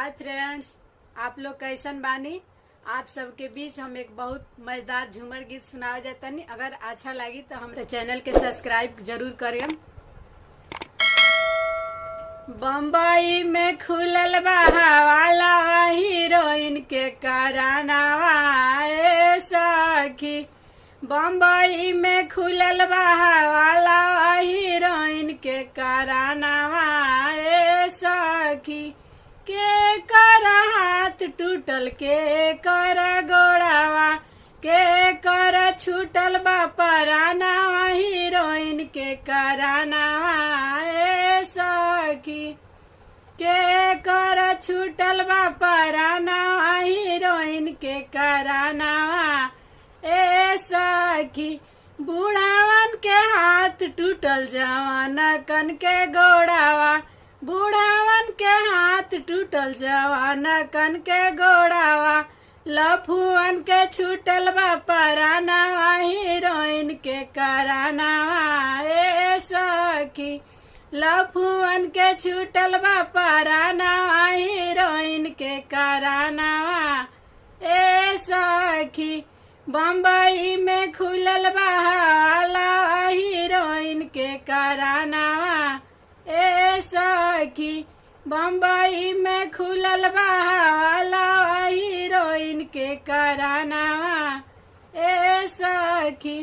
Hi friends, आप लोग कैसन बानी। आप सबके बीच हम एक बहुत मजेदार झूमर गीत सुनावे जातानी। अगर अच्छा लगी तो हम चैनल के सब्सक्राइब जरूर करें। बम्बई में खुलल बा वाला हीरोइन के करानावा ए सखी। बम्बई में खुलल बा वाला हीरोइन के करानावा ए सखी। के कर हाथ टूटल, के कर गोड़ावा, के कर छूटल बा परानावा हीरोइन के करानावा ए सखी। के कर छूटल बा परानावा हीरोइन के करानावा ए सखी। बूढ़ावन के हाथ टूटल, जवान कन के गोड़ावा, बूढ़ावन के हाथ टूटल, जवान कन के गोड़ावा। लफुअन के छूटल बा परानावा हीरोइन के करानावा ए सखी। लफुअन के छूटल बा परानावा हीरोइन के करानावा ए सखी। बम्बई में खुलल बा वाला हीरोइन के करानावा ए सखी। बम्बई में खुलल बा वाला हीरोइन के करानावा ए सखी।